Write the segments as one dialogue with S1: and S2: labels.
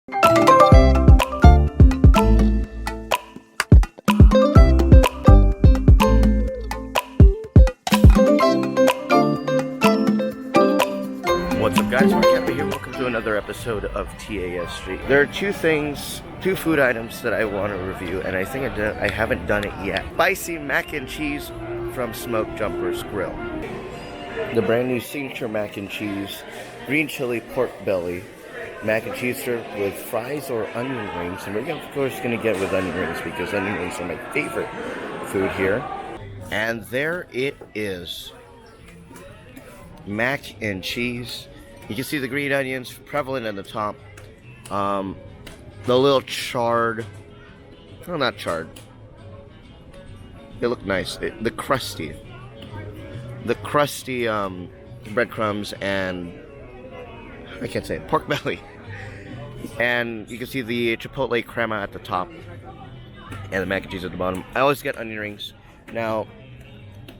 S1: What's up guys, Mark here. Welcome to another episode of TASG. There are two food items that I want to review, and I think I haven't done it yet. Spicy mac and cheese from Smokejumpers Grill. The brand new signature mac and cheese, green chili pork belly, mac and cheese served with fries or onion rings. And we're of course going to get with onion rings because onion rings are my favorite food here. And there it is. Mac and cheese. You can see the green onions prevalent at the top. The little charred, well, not charred. They look nice. The crusty breadcrumbs and I can't say it, pork belly. And you can see the chipotle crema at the top and the mac and cheese at the bottom. I always get onion rings. Now,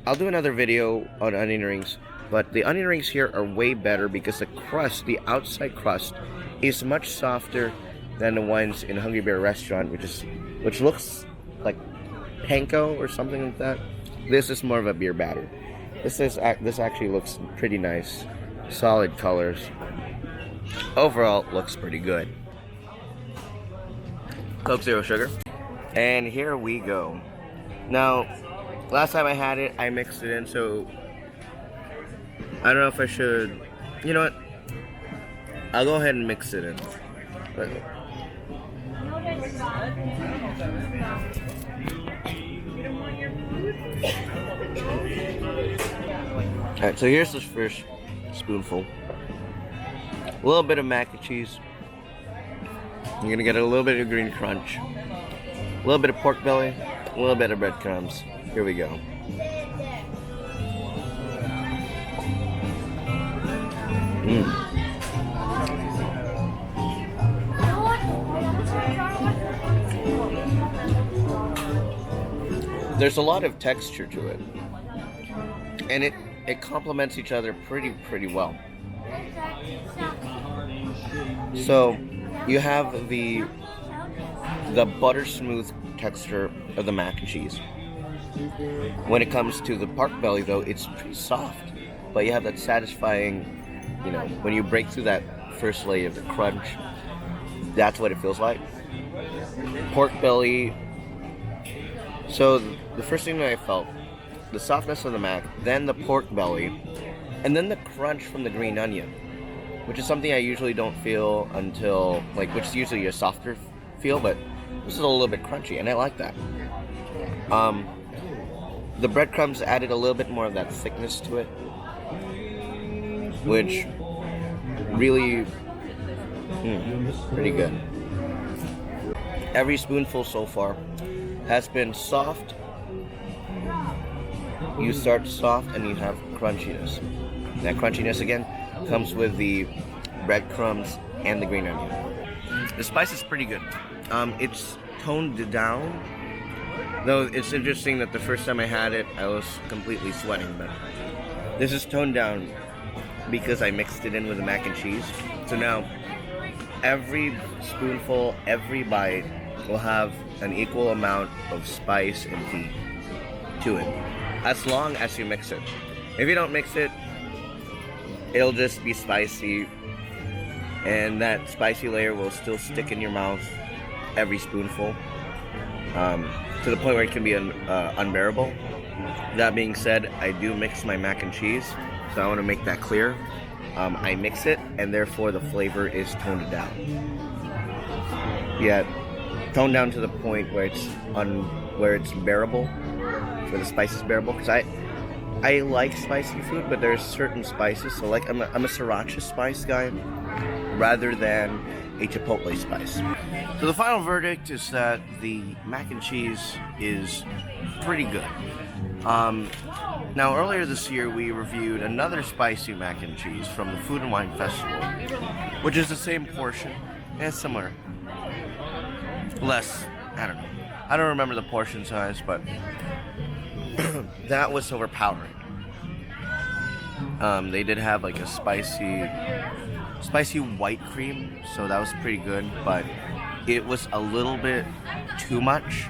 S1: I'll do another video on onion rings. But the onion rings here are way better because the crust, the outside crust, is much softer than the ones in Hungry Bear restaurant, which looks like panko or something like that. This is more of a beer batter. This actually looks pretty nice, solid colors. Overall, it looks pretty good. Coke Zero Sugar, and here we go. Now, last time I had it, I mixed it in, so I don't know if I should. You know what? I'll go ahead and mix it in. Alright, so here's this first spoonful. A little bit of mac and cheese. You're gonna get a little bit of green crunch. A little bit of pork belly. A little bit of breadcrumbs. Here we go. There's a lot of texture to it, and it complements each other pretty well. So you have the butter smooth texture of the mac and cheese. When it comes to the pork belly, though, it's pretty soft, but you have that satisfying, you know, when you break through that first layer of the crunch, that's what it feels like. Pork belly. So the first thing that I felt, the softness of the mac, then the pork belly, and then the crunch from the green onion, which is something I usually don't feel until, like, which is usually a softer feel, but this is a little bit crunchy, and I like that. The breadcrumbs added a little bit more of that thickness to it, which really, pretty good. Every spoonful so far has been soft. You start soft and you have crunchiness. That crunchiness again comes with the breadcrumbs and the green onion. The spice is pretty good. It's toned down, though it's interesting that the first time I had it I was completely sweating, but this is toned down because I mixed it in with the mac and cheese. So now every spoonful, every bite will have an equal amount of spice and heat to it, as long as you mix it. If you don't mix it, it'll just be spicy, and that spicy layer will still stick in your mouth every spoonful, to the point where it can be unbearable. That being said, I do mix my mac and cheese, so I want to make that clear. I mix it, and therefore the flavor is toned down. Yet toned down to the point where it's bearable, where the spice is bearable. Because I like spicy food, but there's certain spices. So like I'm a sriracha spice guy rather than a chipotle spice. So the final verdict is that the mac and cheese is pretty good. Now earlier this year we reviewed another spicy mac and cheese from the Food and Wine Festival, which is the same portion and similar. Less, I don't know. I don't remember the portion size, but that was overpowering. They did have like a spicy spicy white cream, so that was pretty good, but it was a little bit too much.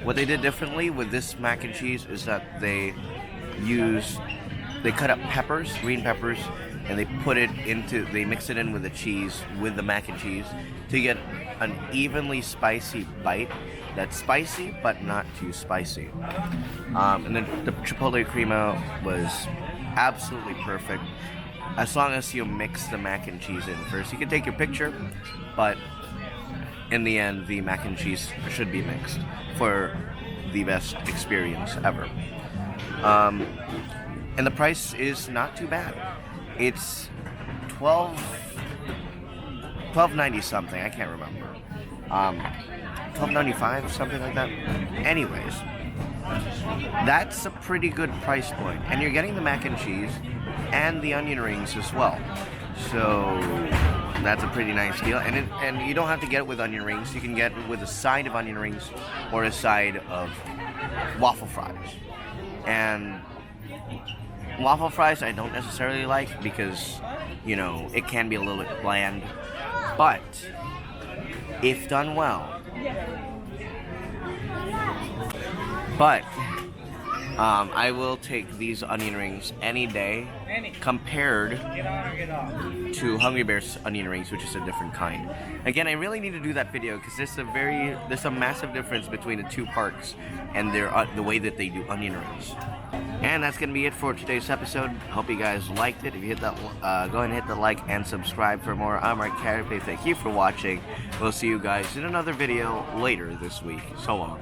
S1: What they did differently with this mac and cheese is that they cut up peppers, green peppers, and they mix it in with the cheese, with the mac and cheese, to get an evenly spicy bite that's spicy but not too spicy. And then the chipotle crema was absolutely perfect. As long as you mix the mac and cheese in first. You can take your picture, but in the end, the mac and cheese should be mixed for the best experience ever. And the price is not too bad. It's $12.90 something. I can't remember. $12.95, something like that. Anyways, that's a pretty good price point, and you're getting the mac and cheese and the onion rings as well. So that's a pretty nice deal. And you don't have to get it with onion rings. You can get it with a side of onion rings or a side of waffle fries. And waffle fries I don't necessarily like because, you know, it can be a little bit bland. But if done well, I will take these onion rings any day compared to Hungry Bear's onion rings, which is a different kind. Again, I really need to do that video because there's a massive difference between the two parks and the way that they do onion rings. And that's gonna be it for today's episode. Hope you guys liked it. If you hit that, go ahead and hit the like and subscribe for more. I'm Mark Carapay. Thank you for watching. We'll see you guys in another video later this week. So long.